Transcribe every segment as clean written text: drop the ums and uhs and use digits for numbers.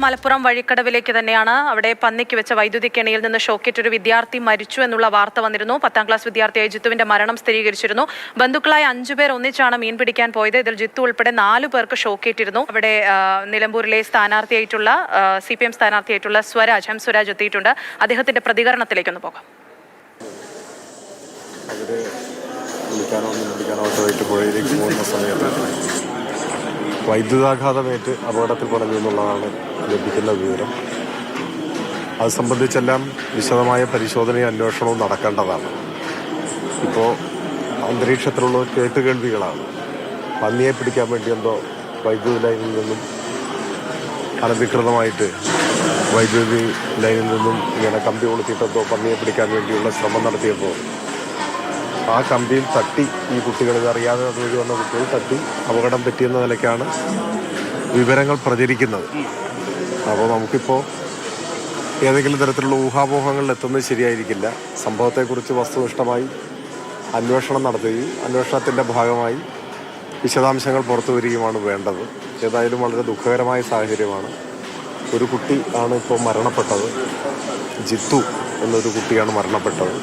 മലപ്പുറം വഴിക്കടവിലേക്ക് തന്നെയാണ്. അവിടെ പന്നിക്ക് വെച്ച വൈദ്യുതി കെണിയിൽ നിന്ന് ഷോക്കേറ്റ് ഒരു വിദ്യാർത്ഥി മരിച്ചു എന്നുള്ള വാർത്ത വന്നിരുന്നു. 10ാം ക്ലാസ് വിദ്യാർത്ഥിയായ ജിത്തുവിന്റെ മരണം സ്ഥിരീകരിച്ചിരുന്നു. ബന്ധുക്കളായ 5 പേർ ഒന്നിച്ചാണ് മീൻ പിടിക്കാൻ പോയത്. ഇതിൽ ജിത്തു ഉൾപ്പെടെ 4 പേർക്ക് ഷോക്കേറ്റിരുന്നു. അവിടെ നിലമ്പൂരിലെ സ്ഥാനാർത്ഥിയായിട്ടുള്ള CPM സ്ഥാനാർത്ഥിയായിട്ടുള്ള സ്വരാജ് എത്തിയിട്ടുണ്ട്. അദ്ദേഹത്തിന്റെ പ്രതികരണത്തിലേക്കൊന്ന് പോകാം. വൈദ്യുതാഘാതമേറ്റ് അപകടത്തിൽ പെടഞ്ഞു എന്നുള്ളതാണ് ലഭിക്കുന്ന വിവരം. അത് സംബന്ധിച്ചെല്ലാം വിശദമായ പരിശോധനയും അന്വേഷണവും നടക്കേണ്ടതാണ്. ഇപ്പോൾ അന്തരീക്ഷത്തിലുള്ള കേട്ടുകേൾവികളാണ്. പന്നിയെ പിടിക്കാൻ വേണ്ടി എന്തോ വൈദ്യുതി ലൈനിൽ നിന്നും അനധികൃതമായിട്ട് വൈദ്യുതി ലൈനിൽ നിന്നും ഇങ്ങനെ കമ്പി കൊളുത്തിയിട്ടെന്തോ പന്നിയെ പിടിക്കാൻ വേണ്ടിയുള്ള ശ്രമം നടത്തിയപ്പോൾ ആ കമ്പിയിൽ തട്ടി ഈ കുട്ടികൾ, ഇതറിയാതെ അതുവഴി വന്ന കുട്ടികൾ തട്ടി അപകടം പറ്റിയെന്ന നിലയ്ക്കാണ് വിവരങ്ങൾ പ്രചരിക്കുന്നത്. അപ്പോൾ നമുക്കിപ്പോൾ ഏതെങ്കിലും തരത്തിലുള്ള ഊഹാപോഹങ്ങളിൽ എത്തുന്നത് ശരിയായിരിക്കില്ല. സംഭവത്തെക്കുറിച്ച് വസ്തുനിഷ്ഠമായി അന്വേഷണം നടത്തുകയും അന്വേഷണത്തിൻ്റെ ഭാഗമായി വിശദാംശങ്ങൾ പുറത്തു വരികയുമാണ് വേണ്ടത്. ഏതായാലും വളരെ ദുഃഖകരമായ സാഹചര്യമാണ്. ഒരു കുട്ടി ആണ് ഇപ്പോൾ മരണപ്പെട്ടത്. ജിത്തു എന്നൊരു കുട്ടിയാണ് മരണപ്പെട്ടത്.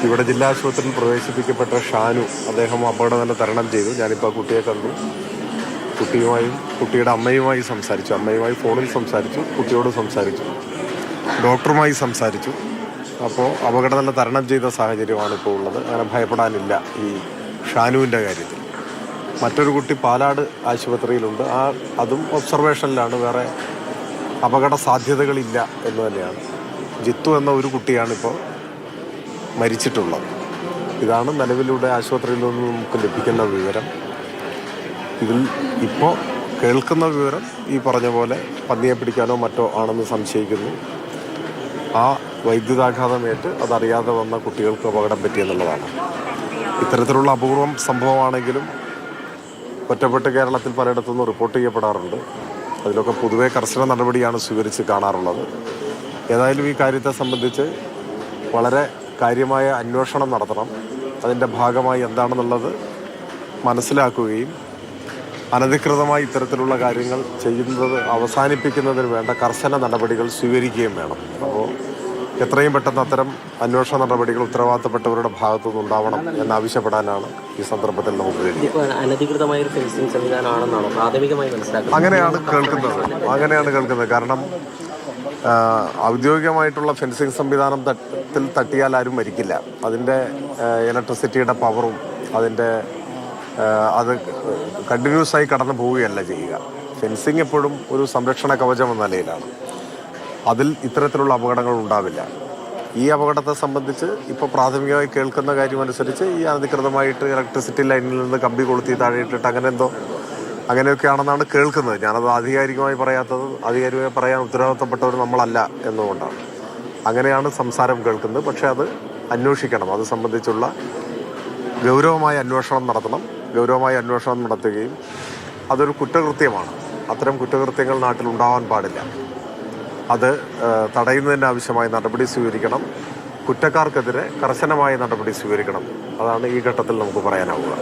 ഇവിടെ ജില്ലാ ആശുപത്രിയിൽ പ്രവേശിപ്പിക്കപ്പെട്ട ഷാനു, അദ്ദേഹം അപകടനില തരണം ചെയ്തു. ഞാനിപ്പോൾ കുട്ടിയെ കണ്ടു. കുട്ടിയുമായും കുട്ടിയുടെ അമ്മയുമായി സംസാരിച്ചു. അമ്മയുമായി ഫോണിൽ സംസാരിച്ചു, കുട്ടിയോട് സംസാരിച്ചു, ഡോക്ടറുമായി സംസാരിച്ചു. അപ്പോൾ അപകടനില തരണം ചെയ്ത സാഹചര്യമാണ് ഇപ്പോൾ ഉള്ളത്. അങ്ങനെ ഭയപ്പെടാനില്ല ഈ ഷാനുവിൻ്റെ കാര്യത്തിൽ. മറ്റൊരു കുട്ടി പാലാട് ആശുപത്രിയിലുണ്ട്. അതും ഒബ്സർവേഷനിലാണ്. വേറെ അപകട സാധ്യതകളില്ല എന്ന് തന്നെയാണ്. ജിത്തു എന്ന ഒരു കുട്ടിയാണിപ്പോൾ മരിച്ചിട്ടുള്ളത്. ഇതാണ് നിലവിലൂടെ ആശുപത്രിയിൽ നിന്ന് നമുക്ക് ലഭിക്കുന്ന വിവരം. ഇതിൽ ഇപ്പോൾ കേൾക്കുന്ന വിവരം ഈ പറഞ്ഞ പോലെ പന്നിയെ പിടിക്കാനോ മറ്റോ ആണെന്ന് സംശയിക്കുന്നു. ആ വൈദ്യുതാഘാതമേറ്റ് അതറിയാതെ വന്ന കുട്ടികൾക്ക് അപകടം പറ്റിയെന്നുള്ളതാണ്. ഇത്തരത്തിലുള്ള അപൂർവം സംഭവമാണെങ്കിലും ഒറ്റപ്പെട്ട് കേരളത്തിൽ പലയിടത്തുനിന്ന് റിപ്പോർട്ട് ചെയ്യപ്പെടാറുണ്ട്. അതിലൊക്കെ പൊതുവെ കർശന നടപടിയാണ് സ്വീകരിച്ച് കാണാറുള്ളത്. ഏതായാലും ഈ കാര്യത്തെ സംബന്ധിച്ച് വളരെ കാര്യമായ അന്വേഷണം നടത്തണം. അതിൻ്റെ ഭാഗമായി എന്താണെന്നുള്ളത് മനസ്സിലാക്കുകയും അനധികൃതമായി ഇത്തരത്തിലുള്ള കാര്യങ്ങൾ ചെയ്യുന്നത് അവസാനിപ്പിക്കുന്നതിന് വേണ്ട കർശന നടപടികൾ സ്വീകരിക്കുകയും വേണം. അപ്പോൾ എത്രയും പെട്ടെന്ന് അത്തരം അന്വേഷണ നടപടികൾ ഉത്തരവാദിത്തപ്പെട്ടവരുടെ ഭാഗത്തുനിന്ന് ഉണ്ടാവണം എന്നാവശ്യപ്പെടാനാണ് ഈ സന്ദർഭത്തിൽ നമുക്ക് അങ്ങനെയാണ് കേൾക്കുന്നത്. കാരണം ഔദ്യോഗികമായിട്ടുള്ള ഫെൻസിങ് സംവിധാനത്തിൽ തട്ടിയാൽ ആരും മരിക്കില്ല. അതിൻ്റെ ഇലക്ട്രിസിറ്റിയുടെ പവറും അത് കണ്ടിന്യൂസ് ആയി കടന്നു പോവുകയല്ല ചെയ്യുക. ഫെൻസിങ് എപ്പോഴും ഒരു സംരക്ഷണ കവചം എന്ന നിലയിലാണ്. അതിൽ ഇത്തരത്തിലുള്ള അപകടങ്ങൾ ഉണ്ടാവില്ല. ഈ അപകടത്തെ സംബന്ധിച്ച് ഇപ്പോൾ പ്രാഥമികമായി കേൾക്കുന്ന കാര്യമനുസരിച്ച് ഈ അനധികൃതമായിട്ട് ഇലക്ട്രിസിറ്റി ലൈനിൽ നിന്ന് കമ്പി കൊളുത്തി താഴെയിട്ടിട്ട് അങ്ങനെയൊക്കെയാണെന്നാണ് കേൾക്കുന്നത്. ഞാനത് ആധികാരികമായി പറയാൻ ഉത്തരവാദിത്തപ്പെട്ടവർ നമ്മളല്ല എന്നുകൊണ്ടാണ് അങ്ങനെയാണ് സംസാരം കേൾക്കുന്നത്. പക്ഷേ അത് അന്വേഷിക്കണം. അത് സംബന്ധിച്ചുള്ള ഗൗരവമായ അന്വേഷണം നടത്തണം. ഗൗരവമായ അന്വേഷണം നടത്തുകയും അതൊരു കുറ്റകൃത്യമാണ്. അത്തരം കുറ്റകൃത്യങ്ങൾ നാട്ടിൽ ഉണ്ടാവാൻ പാടില്ല. അത് തടയുന്നതിന് ആവശ്യമായ നടപടി സ്വീകരിക്കണം. കുറ്റക്കാർക്കെതിരെ കർശനമായ നടപടി സ്വീകരിക്കണം. അതാണ് ഈ ഘട്ടത്തിൽ നമുക്ക് പറയാനാവുക.